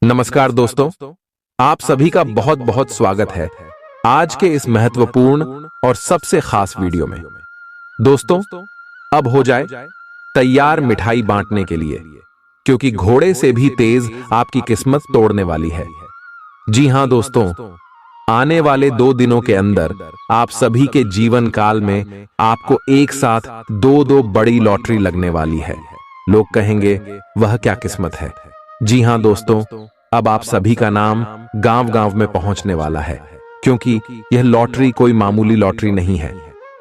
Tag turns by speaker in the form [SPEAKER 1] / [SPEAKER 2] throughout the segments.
[SPEAKER 1] नमस्कार दोस्तों, आप सभी का बहुत बहुत स्वागत है आज के इस महत्वपूर्ण और सबसे खास वीडियो में। दोस्तों, अब हो जाए तैयार मिठाई बांटने के लिए, क्योंकि घोड़े से भी तेज आपकी किस्मत तोड़ने वाली है। जी हां दोस्तों, आने वाले 2 दिनों के अंदर आप सभी के जीवन काल में आपको एक साथ दो बड़ी लॉटरी लगने वाली है। लोग कहेंगे, वह क्या किस्मत है। जी हां दोस्तों, अब आप सभी का नाम गांव-गांव में पहुंचने वाला है, क्योंकि यह लॉटरी कोई मामूली लॉटरी नहीं है।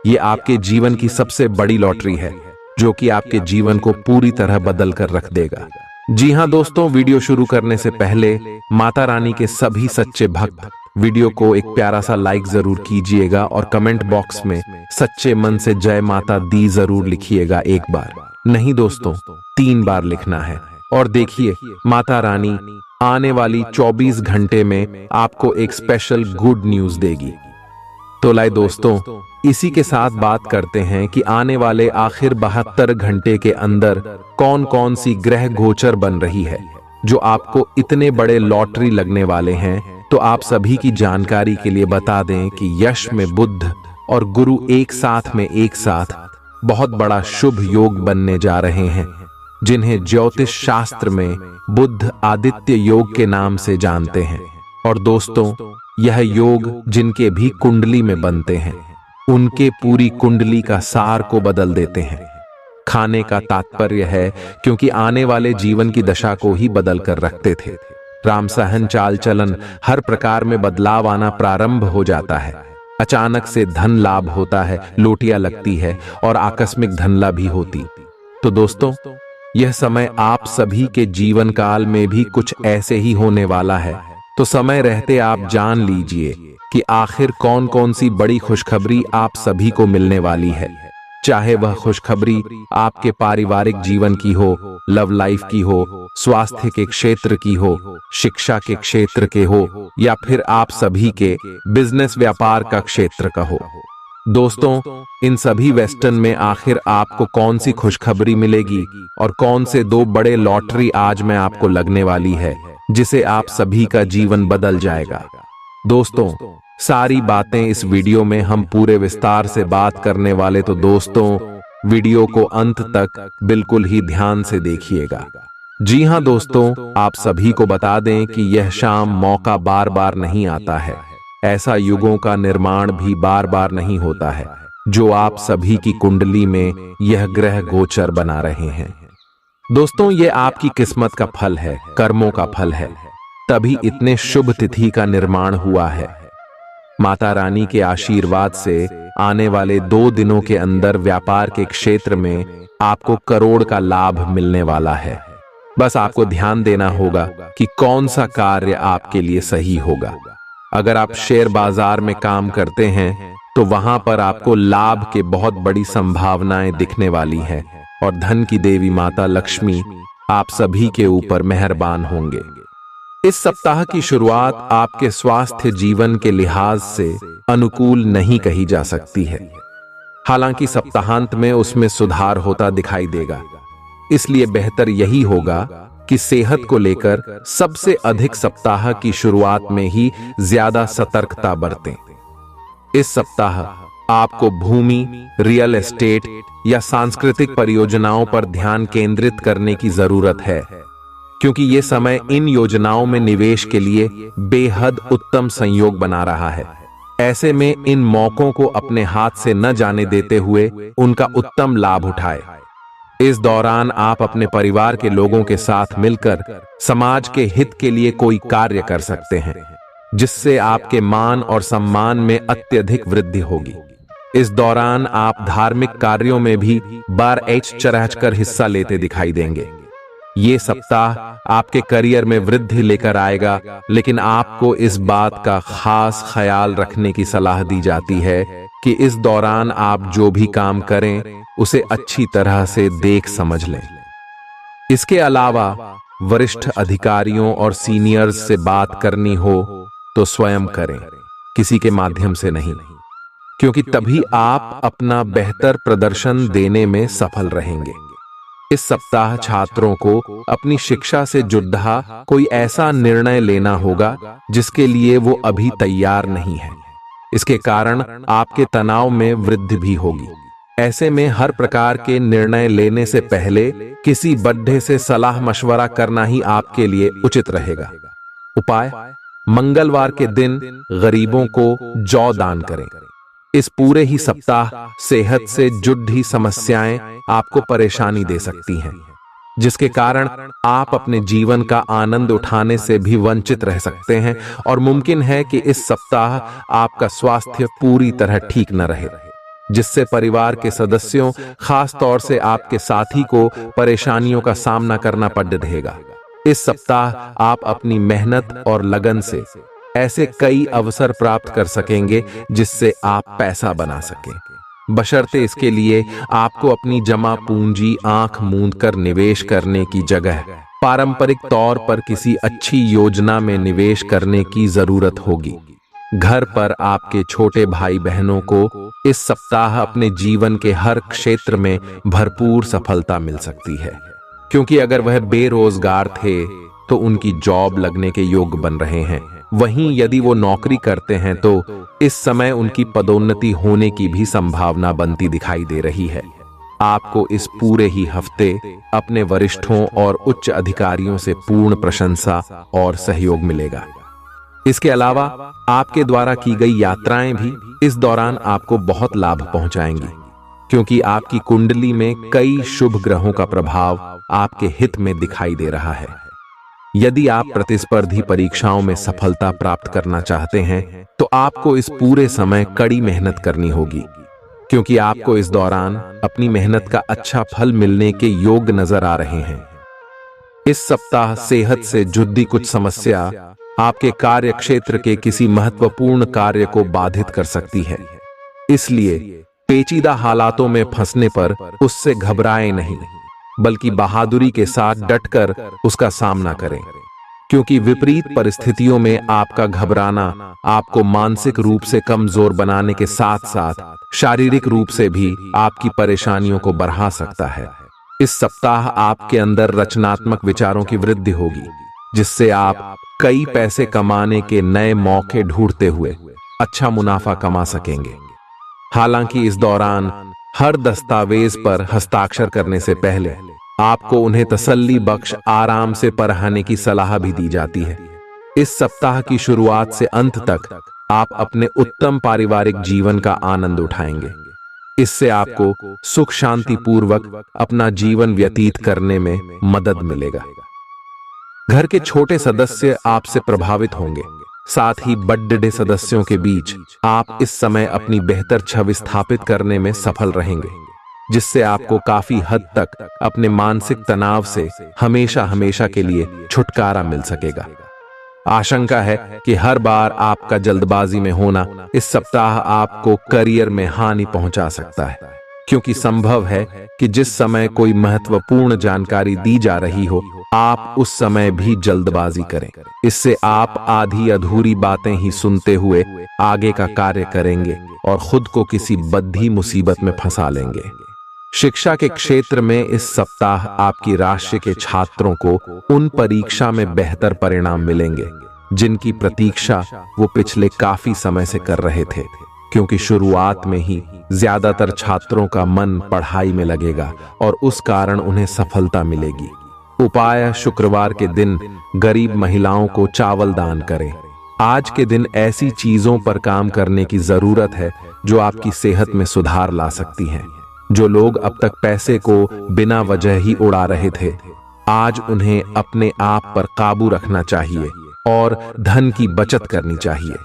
[SPEAKER 1] ये आपके जीवन की सबसे बड़ी लॉटरी है, जो कि आपके जीवन को पूरी तरह बदल कर रख देगा। जी हां दोस्तों, वीडियो शुरू करने से पहले माता रानी के सभी सच्चे भक्त वीडियो को एक प्यारा सा लाइक जरूर कीजिएगा और कमेंट बॉक्स में सच्चे मन से जय माता दी जरूर लिखिएगा। एक बार नहीं दोस्तों, 3 बार लिखना है। और देखिए, माता रानी आने वाली 24 घंटे में आपको एक स्पेशल गुड न्यूज देगी। तो लाए दोस्तों, इसी के साथ बात करते हैं कि आने वाले आखिर 72 घंटे के अंदर कौन कौन सी ग्रह गोचर बन रही है जो आपको इतने बड़े लॉटरी लगने वाले हैं। तो आप सभी की जानकारी के लिए बता दें कि यश में बुध और गुरु एक साथ बहुत बड़ा शुभ योग बनने जा रहे हैं, जिन्हें ज्योतिष शास्त्र में बुध आदित्य योग के नाम से जानते हैं। और दोस्तों, यह योग जिनके भी कुंडली में बनते हैं, उनके पूरी कुंडली का सार को बदल देते हैं। खाने का तात्पर्य है, क्योंकि आने वाले जीवन की दशा को ही बदल कर रखते थे। राम सहन चाल चलन, हर प्रकार में बदलाव आना प्रारंभ हो जाता है। अचानक से धन लाभ होता है, लोटियां लगती है और आकस्मिक धनलाभ भी होती। तो दोस्तों, यह समय आप सभी के जीवन काल में भी कुछ ऐसे ही होने वाला है। तो समय रहते आप जान लीजिए कि आखिर कौन कौन सी बड़ी खुशखबरी आप सभी को मिलने वाली है। चाहे वह खुशखबरी आपके पारिवारिक जीवन की हो, लव लाइफ की हो, स्वास्थ्य के क्षेत्र की हो, शिक्षा के क्षेत्र के हो, या फिर आप सभी के बिजनेस व्यापार का क्षेत्र का हो। दोस्तों, इन सभी वेस्टर्न में आखिर आपको कौन सी खुशखबरी मिलेगी और कौन से 2 बड़े लॉटरी आज मैं आपको लगने वाली है, जिसे आप सभी का जीवन बदल जाएगा। दोस्तों, सारी बातें इस वीडियो में हम पूरे विस्तार से बात करने वाले। तो दोस्तों, वीडियो को अंत तक बिल्कुल ही ध्यान से देखिएगा। जी हां दोस्तों, आप सभी को बता दें कि यह शाम मौका बार बार नहीं आता है। ऐसा युगों का निर्माण भी बार बार नहीं होता है, जो आप सभी की कुंडली में यह ग्रह गोचर बना रहे हैं। दोस्तों, ये आपकी किस्मत का फल है, कर्मों का फल है, तभी इतने शुभ तिथि का निर्माण हुआ है। माता रानी के आशीर्वाद से आने वाले 2 दिनों के अंदर व्यापार के क्षेत्र में आपको करोड़ का लाभ मिलने वाला है। बस आपको ध्यान देना होगा कि कौन सा कार्य आपके लिए सही होगा। अगर आप शेयर बाजार में काम करते हैं, तो वहां पर आपको लाभ के बहुत बड़ी संभावनाएं दिखने वाली हैं और धन की देवी माता लक्ष्मी आप सभी के ऊपर मेहरबान होंगे। इस सप्ताह की शुरुआत आपके स्वास्थ्य जीवन के लिहाज से अनुकूल नहीं कही जा सकती है। हालांकि सप्ताहांत में उसमें सुधार होता दिखाई देगा, इसलिए बेहतर यही होगा कि सेहत को लेकर सबसे अधिक सप्ताह की शुरुआत में ही ज्यादा सतर्कता बरतें। इस सप्ताह आपको भूमि, रियल एस्टेट या सांस्कृतिक परियोजनाओं पर ध्यान केंद्रित करने की जरूरत है, क्योंकि ये समय इन योजनाओं में निवेश के लिए बेहद उत्तम संयोग बना रहा है। ऐसे में इन मौकों को अपने हाथ से न जाने देते हुए उनका उत्तम लाभ उठाएं। इस दौरान आप अपने परिवार के लोगों के साथ मिलकर समाज के हित के लिए कोई कार्य कर सकते हैं, जिससे आपके मान और सम्मान में अत्यधिक वृद्धि होगी। इस दौरान आप धार्मिक कार्यों में भी बढ़-चढ़कर हिस्सा लेते दिखाई देंगे। ये सप्ताह आपके करियर में वृद्धि लेकर आएगा, लेकिन आपको इस बात का खास ख्याल रखने की सलाह दी जाती है कि इस दौरान आप जो भी काम करें, उसे अच्छी तरह से देख समझ लें। इसके अलावा वरिष्ठ अधिकारियों और सीनियर्स से बात करनी हो तो स्वयं करें, किसी के माध्यम से नहीं, क्योंकि तभी आप अपना बेहतर प्रदर्शन देने में सफल रहेंगे। इस सप्ताह छात्रों को अपनी शिक्षा से जुड़ा कोई ऐसा निर्णय लेना होगा जिसके लिए वो अभी तैयार नहीं है। इसके कारण आपके तनाव में वृद्धि भी होगी। ऐसे में हर प्रकार के निर्णय लेने से पहले किसी बड्ढे से सलाह मशवरा करना ही आपके लिए उचित रहेगा। उपाय: मंगलवार के दिन गरीबों को जौ दान करें। इस पूरे ही सप्ताह सेहत से जुड़ी समस्याएं आपको परेशानी दे सकती हैं, जिसके कारण आप अपने जीवन का आनंद उठाने से भी वंचित रह सकते हैं और मुमकिन है कि इस सप्ताह आपका स्वास्थ्य पूरी तरह ठीक न रहे, जिससे परिवार के सदस्यों, खास तौर से आपके साथी को परेशानियों का सामना करना पड़ रहेगा। इस सप्ताह आप अपनी मेहनत और लगन से ऐसे कई अवसर प्राप्त कर सकेंगे जिससे आप पैसा बना सकें, बशर्ते इसके लिए आपको अपनी जमा पूंजी आंख मूंद कर निवेश करने की जगह पारंपरिक तौर पर किसी अच्छी योजना में निवेश करने की जरूरत होगी। घर पर आपके छोटे भाई बहनों को इस सप्ताह अपने जीवन के हर क्षेत्र में भरपूर सफलता मिल सकती है, क्योंकि अगर वह बेरोजगार थे तो उनकी जॉब लगने के योग बन रहे हैं। वहीं यदि वो नौकरी करते हैं तो इस समय उनकी पदोन्नति होने की भी संभावना बनती दिखाई दे रही है। आपको इस पूरे ही हफ्ते अपने वरिष्ठों और उच्च अधिकारियों से पूर्ण प्रशंसा और सहयोग मिलेगा। इसके अलावा आपके द्वारा की गई यात्राएं भी इस दौरान आपको बहुत लाभ पहुंचाएंगी, क्योंकि आपकी कुंडली में कई शुभ ग्रहों का प्रभाव आपके हित में दिखाई दे रहा है। यदि आप प्रतिस्पर्धी परीक्षाओं में सफलता प्राप्त करना चाहते हैं तो आपको इस पूरे समय कड़ी मेहनत करनी होगी, क्योंकि आपको इस दौरान अपनी मेहनत का अच्छा फल मिलने के योग नजर आ रहे हैं। इस सप्ताह सेहत से जुड़ी कुछ समस्या आपके कार्य क्षेत्र के किसी महत्वपूर्ण कार्य को बाधित कर सकती है, इसलिए पेचीदा हालातों में फंसने पर उससे घबराएं नहीं, बल्कि बहादुरी के साथ डटकर उसका सामना करें, क्योंकि विपरीत परिस्थितियों में आपका घबराना आपको मानसिक रूप से कमजोर बनाने के साथ साथ शारीरिक रूप से भी आपकी परेशानियों को बढ़ा सकता है। इस सप्ताह आपके अंदर रचनात्मक विचारों की वृद्धि होगी, जिससे आप कई पैसे कमाने के नए मौके ढूंढते हुए अच्छा मुनाफा कमा सकेंगे। हालांकि इस दौरान हर दस्तावेज पर हस्ताक्षर करने से पहले आपको उन्हें तसल्ली बख्श आराम से पढ़ने की सलाह भी दी जाती है। इस सप्ताह की शुरुआत से अंत तक आप अपने उत्तम पारिवारिक जीवन का आनंद उठाएंगे। इससे आपको सुख शांति पूर्वक अपना जीवन व्यतीत करने में मदद मिलेगा। घर के छोटे सदस्य आपसे प्रभावित होंगे, साथ ही बड़े सदस्यों के बीच आप इस समय अपनी बेहतर छवि स्थापित करने में सफल रहेंगे, जिससे आपको काफी हद तक अपने मानसिक तनाव से हमेशा हमेशा के लिए छुटकारा मिल सकेगा। आशंका है कि हर बार आपका जल्दबाजी में होना इस सप्ताह आपको करियर में हानि पहुंचा सकता है, क्योंकि संभव है कि जिस समय कोई महत्वपूर्ण जानकारी दी जा रही हो आप उस समय भी जल्दबाजी करें। इससे आप आधी अधूरी बातें ही सुनते हुए आगे का कार्य करेंगे और खुद को किसी बद्धी मुसीबत में फंसा लेंगे। शिक्षा के क्षेत्र में इस सप्ताह आपकी राशि के छात्रों को उन परीक्षा में बेहतर परिणाम मिलेंगे जिनकी प्रतीक्षा वो पिछले काफी समय से कर रहे थे, क्योंकि शुरुआत में ही ज्यादातर छात्रों का मन पढ़ाई में लगेगा और उस कारण उन्हें सफलता मिलेगी। उपाय: शुक्रवार के दिन गरीब महिलाओं को चावल दान करें। आज के दिन ऐसी चीजों पर काम करने की जरूरत है जो आपकी सेहत में सुधार ला सकती हैं। जो लोग अब तक पैसे को बिना वजह ही उड़ा रहे थे, आज उन्हें अपने आप पर काबू रखना चाहिए और धन की बचत करनी चाहिए।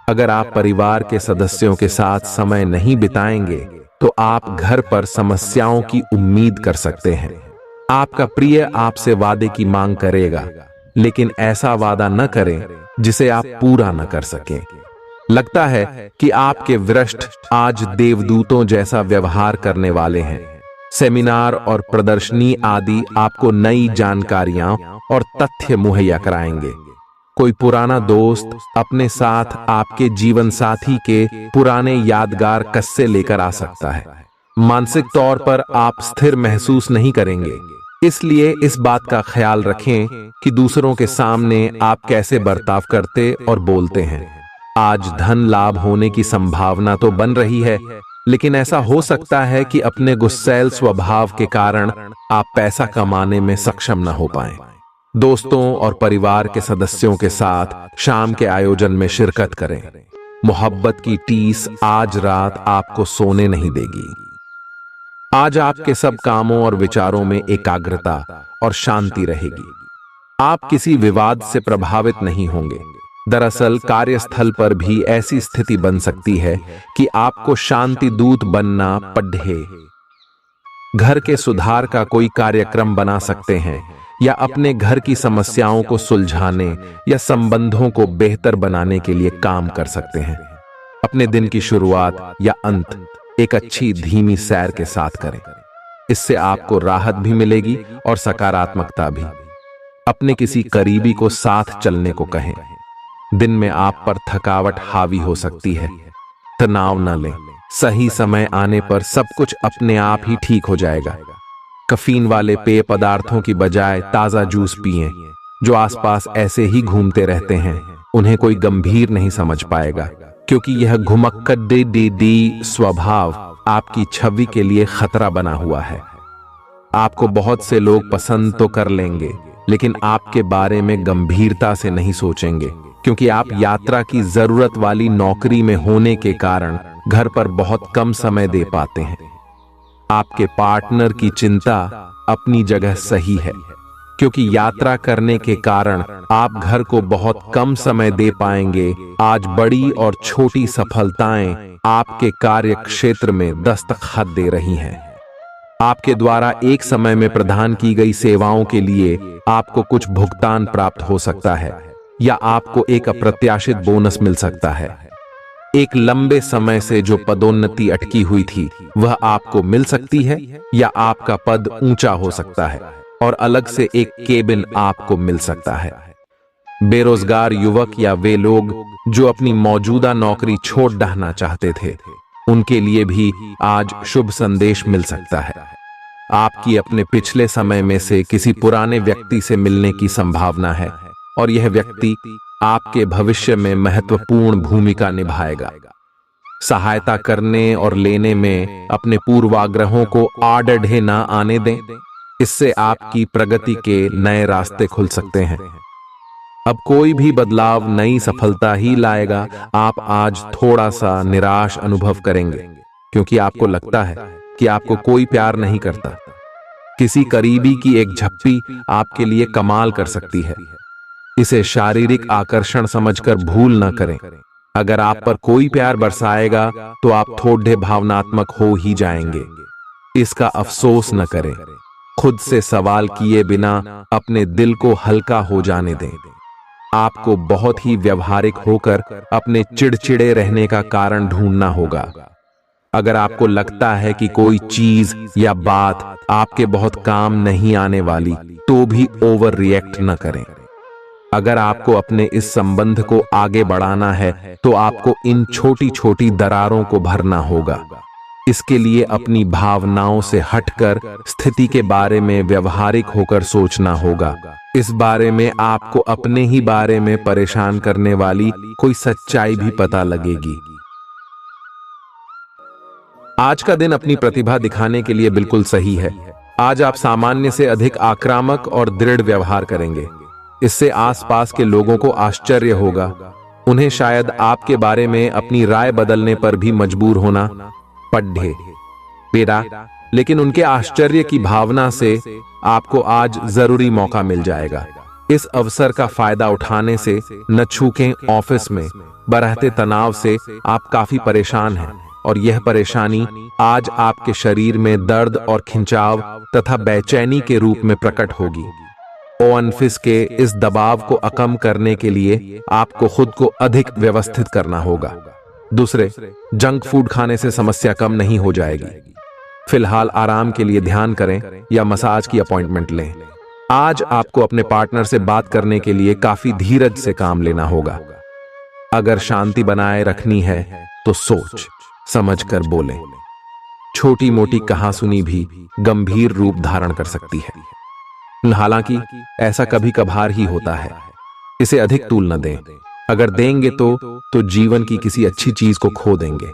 [SPEAKER 1] अगर आप परिवार के सदस्यों के साथ समय नहीं बिताएंगे तो आप घर पर समस्याओं की उम्मीद कर सकते हैं। आपका प्रिय आपसे वादे की मांग करेगा, लेकिन ऐसा वादा न करें जिसे आप पूरा न कर सकें। लगता है कि आपके वरिष्ठ आज देवदूतों जैसा व्यवहार करने वाले हैं। सेमिनार और प्रदर्शनी आदि आपको नई जानकारियां और तथ्य मुहैया कराएंगे। कोई पुराना दोस्त अपने साथ आपके जीवन साथी के पुराने यादगार किस्से लेकर आ सकता है। मानसिक तौर पर आप स्थिर महसूस नहीं करेंगे। इसलिए इस बात का ख्याल रखें कि दूसरों के सामने आप कैसे बर्ताव करते और बोलते हैं। आज धन लाभ होने की संभावना तो बन रही है, लेकिन ऐसा हो सकता है कि अपने गुस्सैल स्वभाव के कारण आप पैसा कमाने में सक्षम न हो पाएं। दोस्तों और परिवार के सदस्यों के साथ शाम के आयोजन में शिरकत करें। मोहब्बत की टीस आज रात आपको सोने नहीं देगी। आज आपके सब कामों और विचारों में एकाग्रता और शांति रहेगी। आप किसी विवाद से प्रभावित नहीं होंगे। दरअसल कार्यस्थल पर भी ऐसी स्थिति बन सकती है कि आपको शांति दूत बनना पड़े। घर के सुधार का कोई कार्यक्रम बना सकते हैं या अपने घर की समस्याओं को सुलझाने या संबंधों को बेहतर बनाने के लिए काम कर सकते हैं। अपने दिन की शुरुआत या अंत एक अच्छी धीमी सैर के साथ करें। इससे आपको राहत भी मिलेगी और सकारात्मकता भी। अपने किसी करीबी को साथ चलने को कहें। दिन में आप पर थकावट हावी हो सकती है, तनाव न लें। सही समय आने पर सब कुछ अपने आप ही ठीक हो जाएगा। कैफीन वाले पेय पदार्थों की बजाय ताजा जूस पिएं। जो आसपास ऐसे ही घूमते रहते हैं उन्हें कोई गंभीर नहीं समझ पाएगा, क्योंकि यह घुमक्कड़ स्वभाव आपकी छवि के लिए खतरा बना हुआ है। आपको बहुत से लोग पसंद तो कर लेंगे, लेकिन आपके बारे में गंभीरता से नहीं सोचेंगे, क्योंकि आप यात्रा की जरूरत वाली नौकरी में होने के कारण घर पर बहुत कम समय दे पाते हैं। आपके पार्टनर की चिंता अपनी जगह सही है, क्योंकि यात्रा करने के कारण आप घर को बहुत कम समय दे पाएंगे। आज बड़ी और छोटी सफलताएं आपके कार्य क्षेत्र में दस्तखत दे रही हैं। आपके द्वारा एक समय में प्रदान की गई सेवाओं के लिए आपको कुछ भुगतान प्राप्त हो सकता है या आपको एक अप्रत्याशित बोनस मिल सकता है। एक लंबे समय से जो पदोन्नति अटकी हुई थी वह आपको मिल सकती है या आपका पद ऊंचा हो सकता है और अलग से एक केबिन आपको मिल सकता है। बेरोजगार युवक या वे लोग जो अपनी मौजूदा नौकरी छोड़ डालना चाहते थे, उनके लिए भी आज शुभ संदेश मिल सकता है। आपकी अपने पिछले समय में से किसी पुराने व्यक्ति से मिलने की संभावना है और यह व्यक्ति आपके भविष्य में महत्वपूर्ण भूमिका निभाएगा। सहायता करने और लेने में अपने पूर्वाग्रहों को आड़े ना आने दें। इससे आपकी प्रगति के नए रास्ते खुल सकते हैं। अब कोई भी बदलाव नई सफलता ही लाएगा। आप आज थोड़ा सा निराश अनुभव करेंगे, क्योंकि आपको लगता है कि आपको कोई प्यार नहीं करता। किसी करीबी की एक झप्पी आपके लिए कमाल कर सकती है। इसे शारीरिक आकर्षण समझकर भूल न करें। अगर आप पर कोई प्यार बरसाएगा तो आप थोड़े भावनात्मक हो ही जाएंगे। इसका अफसोस न करें। खुद से सवाल किए बिना अपने दिल को हल्का हो जाने दें। आपको बहुत ही व्यवहारिक होकर अपने चिड़चिड़े रहने का कारण ढूंढना होगा। अगर आपको लगता है कि कोई चीज या बात आपके बहुत काम नहीं आने वाली, तो भी ओवर रिएक्ट न करें। अगर आपको अपने इस संबंध को आगे बढ़ाना है तो आपको इन छोटी छोटी दरारों को भरना होगा। इसके लिए अपनी भावनाओं से हटकर स्थिति के बारे में व्यवहारिक होकर सोचना होगा। इस बारे में आपको अपने ही बारे में परेशान करने वाली कोई सच्चाई भी पता लगेगी। आज का दिन अपनी प्रतिभा दिखाने के लिए बिल्कुल सही है। आज आप सामान्य से अधिक आक्रामक और दृढ़ व्यवहार करेंगे। इससे आसपास के लोगों को आश्चर्य होगा। उन्हें शायद आपके बारे में अपनी राय बदलने पर भी मजबूर होना पड़े बेटा, लेकिन उनके आश्चर्य की भावना से आपको आज जरूरी मौका मिल जाएगा। इस अवसर का फायदा उठाने से न चूकें। ऑफिस में बढ़ते तनाव से आप काफी परेशान हैं और यह परेशानी आज आपके शरीर में दर्द और खिंचाव तथा बेचैनी के रूप में प्रकट होगी। ऑफिस के इस दबाव को कम करने के लिए आपको खुद को अधिक व्यवस्थित करना होगा। दूसरे, जंक फूड खाने से समस्या कम नहीं हो जाएगी। फिलहाल आराम के लिए ध्यान करें या मसाज की अपॉइंटमेंट लें। आज आपको अपने पार्टनर से बात करने के लिए काफी धीरज से काम लेना होगा। अगर शांति बनाए रखनी है तो सोच समझकर बोलें। छोटी मोटी कहासुनी भी गंभीर रूप धारण कर सकती है। हालांकि ऐसा कभी कभार ही होता है। इसे अधिक तूल न दें। अगर देंगे तो जीवन की किसी अच्छी चीज को खो देंगे।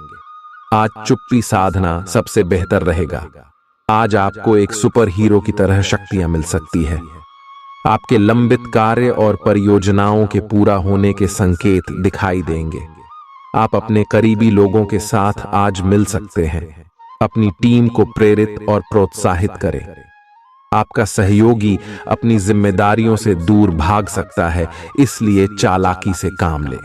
[SPEAKER 1] आज चुप्पी साधना सबसे बेहतर रहेगा। आज आपको एक सुपर हीरो की तरह शक्तियां मिल सकती है। आपके लंबित कार्य और परियोजनाओं के पूरा होने के संकेत दिखाई देंगे। आप अपने करीबी लोगों के साथ आज मिल सकते हैं। अपनी टीम को प्रेरित और प्रोत्साहित करें। आपका सहयोगी अपनी जिम्मेदारियों से दूर भाग सकता है, इसलिए चालाकी से काम लें।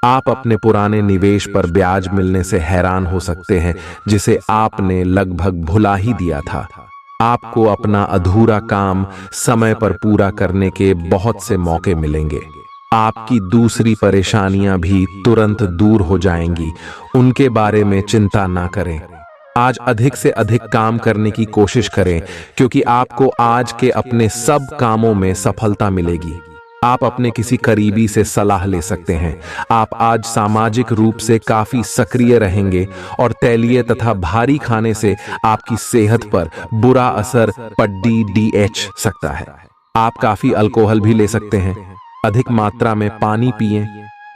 [SPEAKER 1] आप अपने पुराने निवेश पर ब्याज मिलने से हैरान हो सकते हैं, जिसे आपने लगभग भुला ही दिया था। आपको अपना अधूरा काम समय पर पूरा करने के बहुत से मौके मिलेंगे। आपकी दूसरी परेशानियां भी तुरंत दूर हो जाएंगी। उनके बारे में चिंता ना करें। आज अधिक से अधिक काम करने की कोशिश करें, क्योंकि आपको आज के अपने सब कामों में सफलता मिलेगी। आप अपने किसी करीबी से सलाह ले सकते हैं। आप आज सामाजिक रूप से काफी सक्रिय रहेंगे और तैलीय तथा भारी खाने से आपकी सेहत पर बुरा असर पड़ सकता है। आप काफी अल्कोहल भी ले सकते हैं। अधिक मात्रा में पानी पिएं।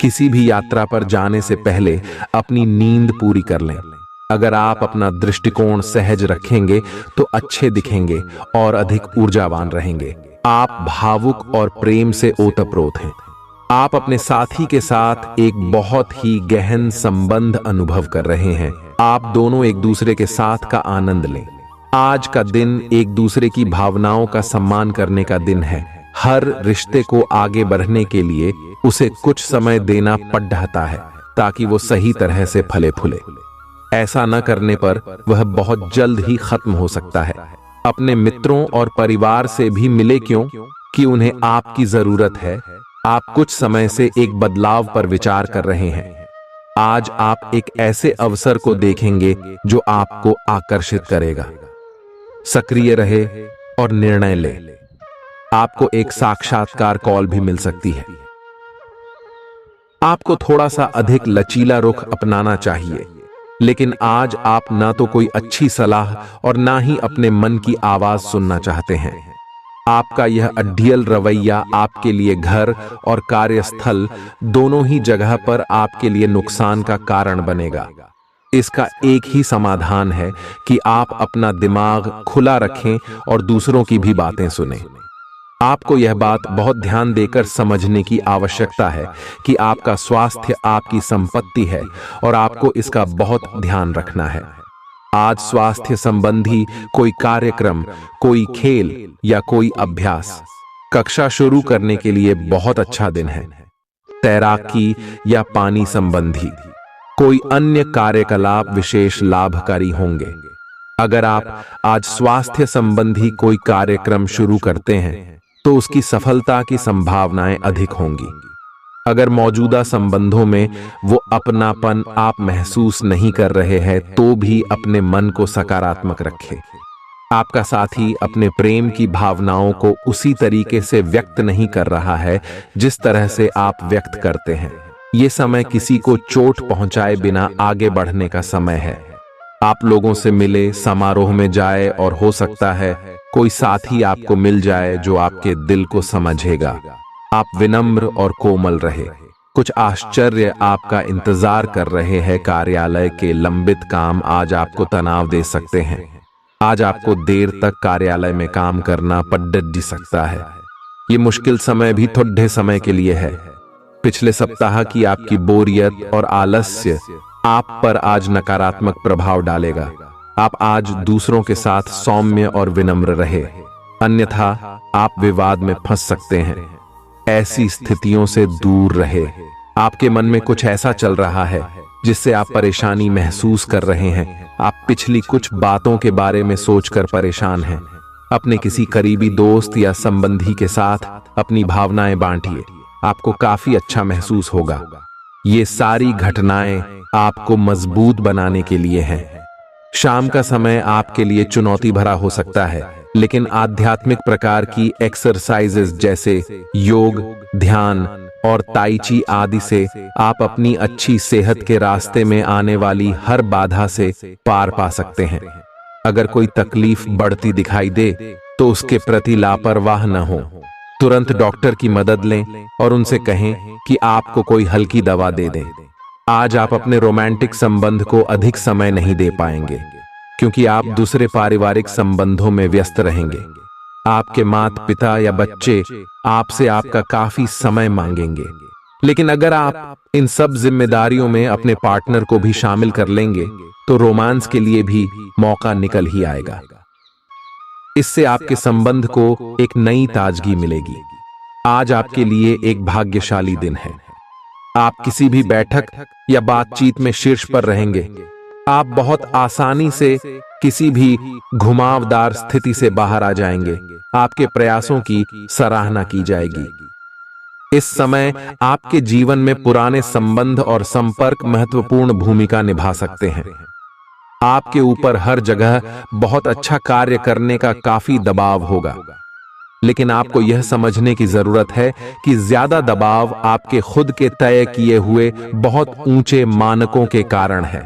[SPEAKER 1] किसी भी यात्रा पर जाने से पहले अपनी नींद पूरी कर लें। अगर आप अपना दृष्टिकोण सहज रखेंगे तो अच्छे दिखेंगे और अधिक ऊर्जावान रहेंगे। आप भावुक और प्रेम से ओतप्रोत हैं। आप अपने साथी के साथ एक बहुत ही गहन संबंध अनुभव कर रहे हैं। आप दोनों एक दूसरे के साथ का आनंद लें। आज का दिन एक दूसरे की भावनाओं का सम्मान करने का दिन है। हर रिश्ते को आगे बढ़ने के लिए उसे कुछ समय देना पड़ता है, ताकि वो सही तरह से फले फूले। ऐसा न करने पर वह बहुत जल्द ही खत्म हो सकता है। अपने मित्रों और परिवार से भी मिले, क्यों कि उन्हें आपकी जरूरत है। आप कुछ समय से एक बदलाव पर विचार कर रहे हैं। आज आप एक ऐसे अवसर को देखेंगे जो आपको आकर्षित करेगा। सक्रिय रहे और निर्णय ले। आपको एक साक्षात्कार कॉल भी मिल सकती है। आपको थोड़ा सा अधिक लचीला रुख अपनाना चाहिए, लेकिन आज आप ना तो कोई अच्छी सलाह और ना ही अपने मन की आवाज सुनना चाहते हैं। आपका यह अड्डियल रवैया आपके लिए घर और कार्यस्थल दोनों ही जगह पर आपके लिए नुकसान का कारण बनेगा। इसका एक ही समाधान है कि आप अपना दिमाग खुला रखें और दूसरों की भी बातें सुनें। आपको यह बात बहुत ध्यान देकर समझने की आवश्यकता है कि आपका स्वास्थ्य आपकी संपत्ति है और आपको इसका बहुत ध्यान रखना है। आज स्वास्थ्य संबंधी कोई कार्यक्रम, कोई खेल या कोई अभ्यास, कक्षा शुरू करने के लिए बहुत अच्छा दिन है। तैराकी या पानी संबंधी कोई अन्य कार्यकलाप विशेष लाभकारी होंगे। अगर आप आज स्वास्थ्य संबंधी कोई कार्यक्रम शुरू करते हैं तो उसकी सफलता की संभावनाएं अधिक होंगी। अगर मौजूदा संबंधों में वो अपनापन आप महसूस नहीं कर रहे हैं तो भी अपने मन को सकारात्मक रखें। आपका साथी अपने प्रेम की भावनाओं को उसी तरीके से व्यक्त नहीं कर रहा है जिस तरह से आप व्यक्त करते हैं। ये समय किसी को चोट पहुंचाए बिना आगे बढ़ने का समय है। आप लोगों से मिले, समारोह में जाए और हो सकता है कोई साथी आपको मिल जाए जो आपके दिल को समझेगा। आप विनम्र और कोमल रहे। कुछ आश्चर्य आपका इंतजार कर रहे हैं। कार्यालय के लंबित काम आज आपको तनाव दे सकते हैं। आज आपको देर तक कार्यालय में काम करना पड़ सकता है। ये मुश्किल समय भी थोड़े समय के लिए है। पिछले सप्ताह की आपकी बोरियत और आलस्य आप पर आज नकारात्मक प्रभाव डालेगा। आप आज दूसरों के साथ सौम्य और विनम्र रहे, अन्यथा आप विवाद में फंस सकते हैं। ऐसी स्थितियों से दूर रहे। आपके मन में कुछ ऐसा चल रहा है जिससे आप परेशानी महसूस कर रहे हैं। आप पिछली कुछ बातों के बारे में सोचकर परेशान हैं। अपने किसी करीबी दोस्त या संबंधी के साथ अपनी भावनाएं बांटिए। आपको काफी अच्छा महसूस होगा। ये सारी घटनाएं आपको मजबूत बनाने के लिए हैं। शाम का समय आपके लिए चुनौती भरा हो सकता है, लेकिन आध्यात्मिक प्रकार की एक्सरसाइजेस जैसे योग, ध्यान और ताई ची आदि से आप अपनी अच्छी सेहत के रास्ते में आने वाली हर बाधा से पार पा सकते हैं। अगर कोई तकलीफ बढ़ती दिखाई दे तो उसके प्रति लापरवाह न हो। तुरंत डॉक्टर की मदद लें और उनसे कहें कि आपको कोई हल्की दवा दे दें। आज आप अपने रोमांटिक संबंध को अधिक समय नहीं दे पाएंगे क्योंकि आप दूसरे पारिवारिक संबंधों में व्यस्त रहेंगे। आपके माता पिता या बच्चे आपसे आपका काफी समय मांगेंगे। लेकिन अगर आप इन सब जिम्मेदारियों में अपने पार्टनर को भी शामिल कर लेंगे तो रोमांस के लिए भी मौका निकल ही आएगा। इससे आपके संबंध को एक नई ताजगी मिलेगी। आज आपके लिए एक भाग्यशाली दिन है। आप किसी भी बैठक या बातचीत में शीर्ष पर रहेंगे। आप बहुत आसानी से किसी भी घुमावदार स्थिति से बाहर आ जाएंगे। आपके प्रयासों की सराहना की जाएगी। इस समय आपके जीवन में पुराने संबंध और संपर्क महत्वपूर्ण भूमिका निभा सकते हैं। आपके ऊपर हर जगह बहुत अच्छा कार्य करने का काफी दबाव होगा, लेकिन आपको यह समझने की जरूरत है कि ज्यादा दबाव आपके खुद के तय किए हुए बहुत ऊंचे मानकों के कारण है।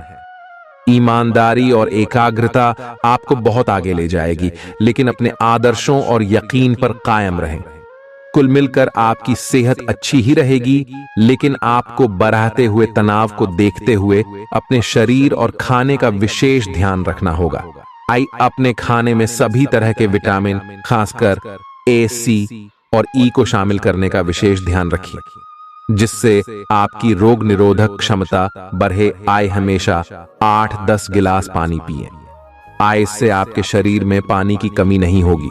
[SPEAKER 1] ईमानदारी और एकाग्रता आपको बहुत आगे ले जाएगी, लेकिन अपने आदर्शों और यकीन पर कायम रहें। कुल मिलकर आपकी सेहत अच्छी ही रहेगी, लेकिन आपको बढ़ते हुए तनाव को देखते हुए अपने शरीर और खाने का विशेष ध्यान रखना होगा। अपने खाने में सभी तरह के विटामिन, खासकर ए, सी और ई को शामिल करने का विशेष ध्यान रखिए, जिससे आपकी रोग निरोधक क्षमता बढ़े। हमेशा 8-10 गिलास पानी पिए। इससे आपके शरीर में पानी की कमी नहीं होगी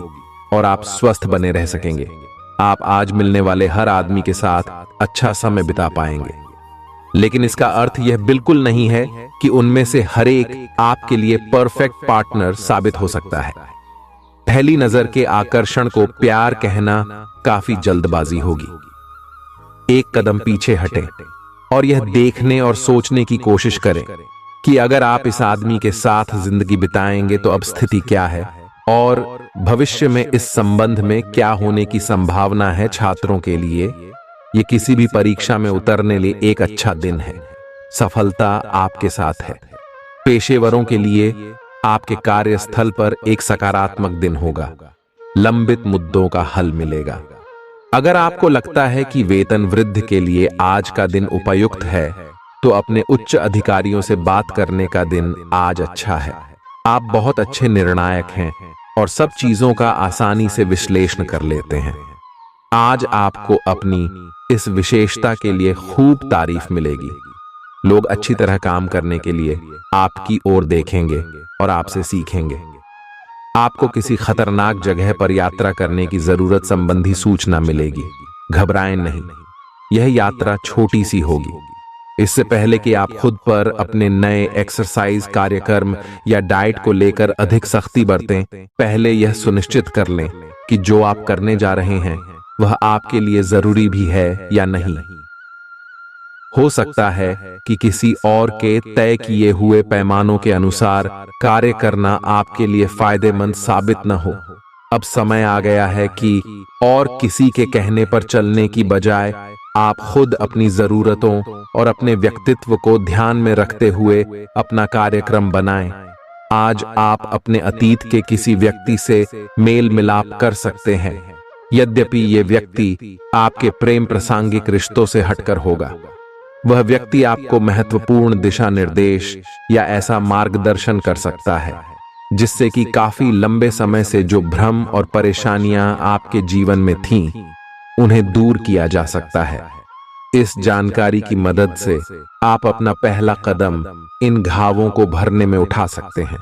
[SPEAKER 1] और आप स्वस्थ बने रह सकेंगे। आप आज मिलने वाले हर आदमी के साथ अच्छा समय बिता पाएंगे, लेकिन इसका अर्थ यह बिल्कुल नहीं है कि उनमें से हर एक आपके लिए परफेक्ट पार्टनर साबित हो सकता है। पहली नजर के आकर्षण को प्यार कहना काफी जल्दबाजी होगी। एक कदम पीछे हटें और यह देखने और सोचने की कोशिश करें कि अगर आप इस आदमी के साथ जिंदगी बिताएंगे तो अब स्थिति क्या है और भविष्य में इस संबंध में क्या होने की संभावना है। छात्रों के लिए ये किसी भी परीक्षा में उतरने लिए एक अच्छा दिन है। सफलता आपके साथ है। पेशेवरों के लिए आपके कार्यस्थल पर एक सकारात्मक दिन होगा। लंबित मुद्दों का हल मिलेगा। अगर आपको लगता है कि वेतन वृद्धि के लिए आज का दिन उपयुक्त है, तो अपने उच्च अधिकारियों से बात करने का दिन आज अच्छा है। आप बहुत अच्छे निर्णायक हैं और सब चीजों का आसानी से विश्लेषण कर लेते हैं। आज आपको अपनी इस विशेषता के लिए खूब तारीफ मिलेगी। लोग अच्छी तरह काम करने के लिए आपकी ओर देखेंगे और आपसे सीखेंगे। आपको किसी खतरनाक जगह पर यात्रा करने की जरूरत संबंधी सूचना मिलेगी। घबराएं नहीं, यह यात्रा छोटी सी होगी। इससे पहले कि आप खुद पर अपने नए एक्सरसाइज कार्यक्रम या डाइट को लेकर अधिक सख्ती बरतें, पहले यह सुनिश्चित कर लें कि जो आप करने जा रहे हैं वह आपके लिए जरूरी भी है या नहीं। हो सकता है कि किसी और के तय किए हुए पैमानों के अनुसार कार्य करना आपके लिए फायदेमंद साबित न हो। अब समय आ गया है कि और किसी के कहने पर चलने की बजाय आप खुद अपनी जरूरतों और अपने व्यक्तित्व को ध्यान में रखते हुए अपना कार्यक्रम बनाएं। आज आप अपने अतीत के किसी व्यक्ति से मेल मिलाप कर सकते हैं, यद्यपि ये व्यक्ति आपके प्रेम प्रासंगिक रिश्तों से हटकर होगा। वह व्यक्ति आपको महत्वपूर्ण दिशा निर्देश या ऐसा मार्गदर्शन कर सकता है जिससे कि काफी लंबे समय से जो भ्रम और परेशानियां आपके जीवन में थीं, उन्हें दूर किया जा सकता है। इस जानकारी की मदद से आप अपना पहला कदम इन घावों को भरने में उठा सकते हैं।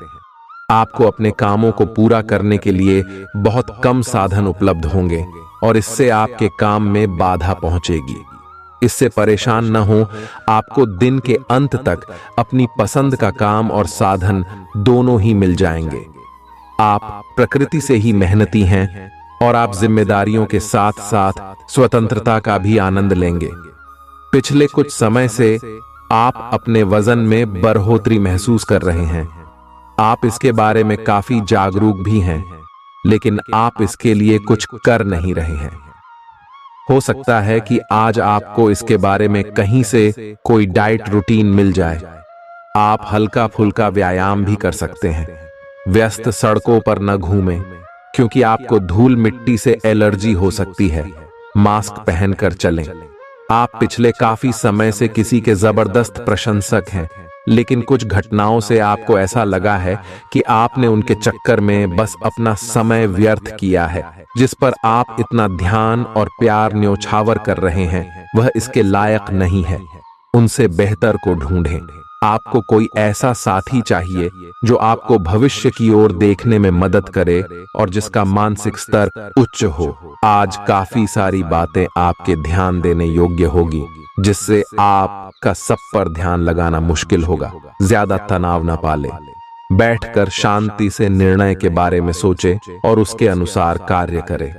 [SPEAKER 1] आपको अपने कामों को पूरा करने के लिए बहुत कम साधन उपलब्ध होंगे और इससे आपके काम में बाधा पहुंचेगी। इससे परेशान न हो, आपको दिन के अंत तक अपनी पसंद का काम और साधन दोनों ही मिल जाएंगे। आप प्रकृति से ही मेहनती हैं और आप जिम्मेदारियों के साथ साथ स्वतंत्रता का भी आनंद लेंगे। पिछले कुछ समय से आप अपने वजन में बढ़ोतरी महसूस कर रहे हैं। आप इसके बारे में काफी जागरूक भी हैं, लेकिन आप इसके लिए कुछ कर नहीं रहे हैं। हो सकता है कि आज आपको इसके बारे में कहीं से कोई डाइट रूटीन मिल जाए। आप हल्का फुल्का व्यायाम भी कर सकते हैं। व्यस्त सड़कों पर न घूमें, क्योंकि आपको धूल मिट्टी से एलर्जी हो सकती है। मास्क पहनकर चलें। आप पिछले काफी समय से किसी के जबरदस्त प्रशंसक हैं, लेकिन कुछ घटनाओं से आपको ऐसा लगा है कि आपने उनके चक्कर में बस अपना समय व्यर्थ किया है। जिस पर आप इतना ध्यान और प्यार न्योछावर कर रहे हैं, वह इसके लायक नहीं है। उनसे बेहतर को ढूंढें। आपको कोई ऐसा साथी चाहिए जो आपको भविष्य की ओर देखने में मदद करे और जिसका मानसिक स्तर उच्च हो। आज काफी सारी बातें आपके ध्यान देने योग्य होगी, जिससे आपका सब पर ध्यान लगाना मुश्किल होगा। ज्यादा तनाव न पाले। बैठकर शांति से निर्णय के बारे में सोचे और उसके अनुसार कार्य करें।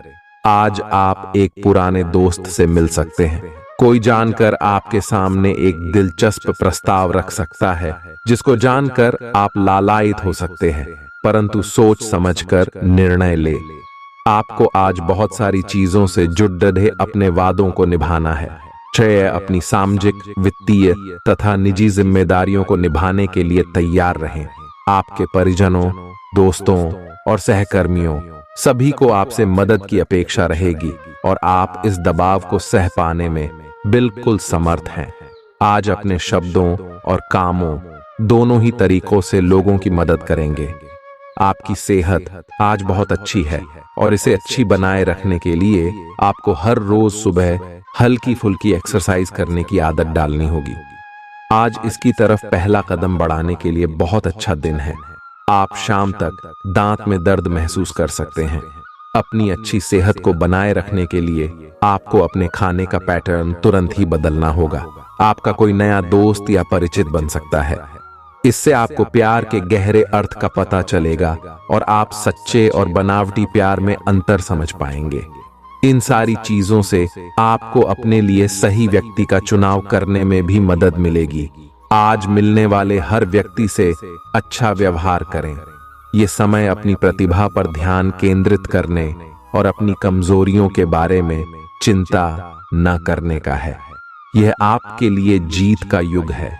[SPEAKER 1] आज आप एक पुराने दोस्त से मिल सकते हैं। कोई जानकर आपके सामने एक दिलचस्प प्रस्ताव रख सकता है, जिसको जानकर आप लालायित हो सकते हैं, परंतु सोच समझकर निर्णय ले। आपको आज बहुत सारी चीजों से जुड़ डे अपने वादों को निभाना है। श्रेय अपनी सामाजिक, वित्तीय तथा निजी जिम्मेदारियों को निभाने के लिए तैयार रहें। आपके परिजनों, दोस्तों और सहकर्मियों सभी को आपसे मदद की अपेक्षा रहेगी और आप इस दबाव को सह पाने में बिल्कुल समर्थ हैं। आज अपने शब्दों और कामों दोनों ही तरीकों से लोगों की मदद करेंगे। आपकी सेहत आज बहुत अच्छी है और इसे अच्छी बनाए रखने के लिए आपको हर रोज सुबह हल्की फुल्की एक्सरसाइज करने की आदत डालनी होगी। आज इसकी तरफ पहला कदम बढ़ाने के लिए बहुत अच्छा दिन है। आप शाम तक दांत में दर्द महसूस कर सकते हैं। अपनी अच्छी सेहत को बनाए रखने के लिए आपको अपने खाने का पैटर्न तुरंत ही बदलना होगा। आपका कोई नया दोस्त या परिचित बन सकता है। इससे आपको प्यार के गहरे अर्थ का पता चलेगा और आप सच्चे और बनावटी प्यार में अंतर समझ पाएंगे। इन सारी चीजों से आपको अपने लिए सही व्यक्ति का चुनाव करने में भी मदद मिलेगी। आज मिलने वाले हर व्यक्ति से अच्छा व्यवहार करें। ये समय अपनी प्रतिभा पर ध्यान केंद्रित करने और अपनी कमजोरियों के बारे में चिंता न करने का है। यह आपके लिए जीत का युग है।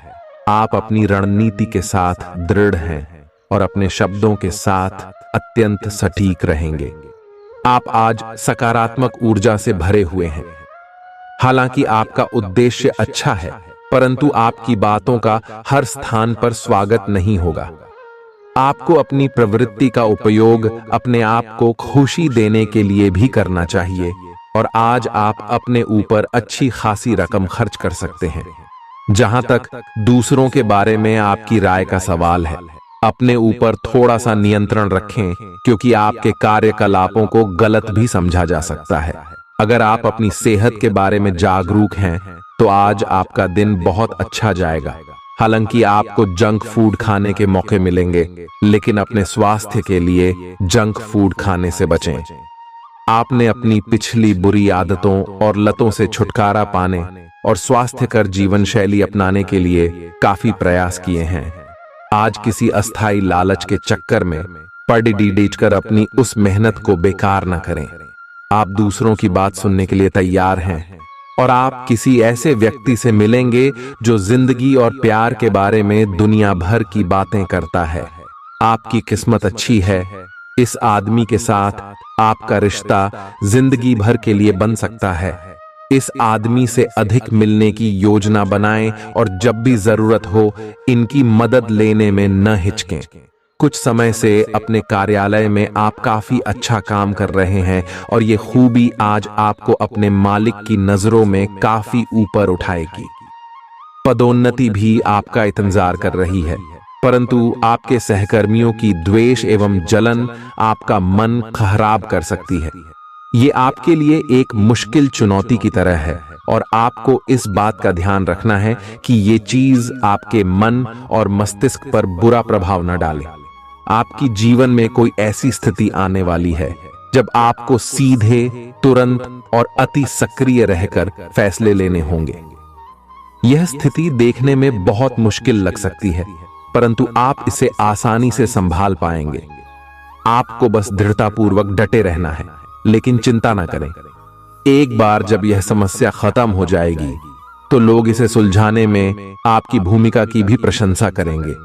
[SPEAKER 1] आप अपनी रणनीति के साथ दृढ़ हैं और अपने शब्दों के साथ अत्यंत सटीक रहेंगे। आप आज सकारात्मक ऊर्जा से भरे हुए हैं। हालांकि आपका उद्देश्य अच्छा है, परंतु आपकी बातों का हर स्थान पर स्वागत नहीं होगा। आपको अपनी प्रवृत्ति का उपयोग अपने आप को खुशी देने के लिए भी करना चाहिए और आज आप अपने ऊपर अच्छी खासी रकम खर्च कर सकते हैं। जहां तक दूसरों के बारे में आपकी राय का सवाल है, अपने ऊपर थोड़ा सा नियंत्रण रखें, क्योंकि आपके कार्यकलापों को गलत भी समझा जा सकता है। अगर आप अपनी सेहत के बारे में जागरूक हैं, तो आज आपका दिन बहुत अच्छा जाएगा। हालांकि आपको जंक फूड खाने के मौके मिलेंगे, लेकिन अपने स्वास्थ्य के लिए जंक फूड खाने से बचें। आपने अपनी पिछली बुरी आदतों और लतों से छुटकारा पाने और स्वास्थ्यकर जीवन शैली अपनाने के लिए काफी प्रयास किए हैं। आज किसी अस्थायी लालच के चक्कर में पड़ कर अपनी उस मेहनत को बेकार न करें। आप दूसरों की बात सुनने के लिए तैयार हैं और आप किसी ऐसे व्यक्ति से मिलेंगे जो जिंदगी और प्यार के बारे में दुनिया भर की बातें करता है। आपकी किस्मत अच्छी है। इस आदमी के साथ आपका रिश्ता जिंदगी भर के लिए बन सकता है। इस आदमी से अधिक मिलने की योजना बनाएं और जब भी जरूरत हो इनकी मदद लेने में न हिचकें। कुछ समय से अपने कार्यालय में आप काफी अच्छा काम कर रहे हैं और ये खूबी आज आपको अपने मालिक की नजरों में काफी ऊपर उठाएगी। पदोन्नति भी आपका इंतजार कर रही है, परंतु आपके सहकर्मियों की द्वेष एवं जलन आपका मन खराब कर सकती है। ये आपके लिए एक मुश्किल चुनौती की तरह है और आपको इस बात का ध्यान रखना है कि ये चीज आपके मन और मस्तिष्क पर बुरा प्रभाव न डाले। आपकी जीवन में कोई ऐसी स्थिति आने वाली है जब आपको सीधे, तुरंत और अति सक्रिय रहकर फैसले लेने होंगे। यह स्थिति देखने में बहुत मुश्किल लग सकती है, परंतु आप इसे आसानी से संभाल पाएंगे। आपको बस दृढ़तापूर्वक डटे रहना है, लेकिन चिंता ना करें। एक बार जब यह समस्या खत्म हो जाएगी, तो लोग इसे सुलझाने में आपकी भूमिका की भी प्रशंसा करेंगे।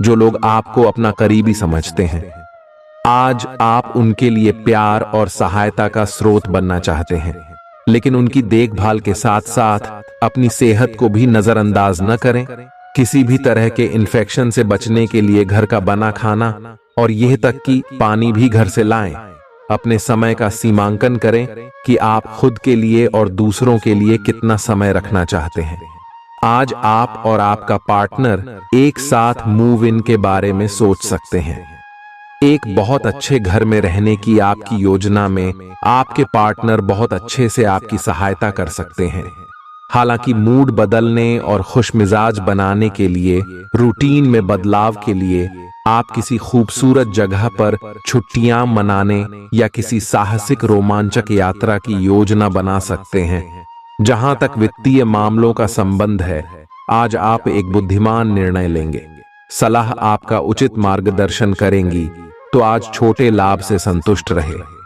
[SPEAKER 1] जो लोग आपको अपना करीबी समझते हैं। आज आप उनके लिए प्यार और सहायता का स्रोत बनना चाहते हैं, लेकिन उनकी देखभाल के साथ साथ अपनी सेहत को भी नजरअंदाज न करें। किसी भी तरह के इन्फेक्शन से बचने के लिए घर का बना खाना और यह तक कि पानी भी घर से लाएं। अपने समय का सीमांकन करें कि आप खुद के लिए और दूसरों के लिए कितना समय रखना चाहते हैं। आज आप और आपका पार्टनर एक साथ मूव इन के बारे में सोच सकते हैं। एक बहुत अच्छे घर में रहने की आपकी योजना में आपके पार्टनर बहुत अच्छे से आपकी सहायता कर सकते हैं। हालांकि मूड बदलने और खुशमिजाज बनाने के लिए, रूटीन में बदलाव के लिए आप किसी खूबसूरत जगह पर छुट्टियां मनाने या किसी साहसिक रोमांचक यात्रा की योजना बना सकते हैं। जहां तक वित्तीय मामलों का संबंध है, आज आप एक बुद्धिमान निर्णय लेंगे। सलाह आपका उचित मार्गदर्शन करेंगी, तो आज छोटे लाभ से संतुष्ट रहे।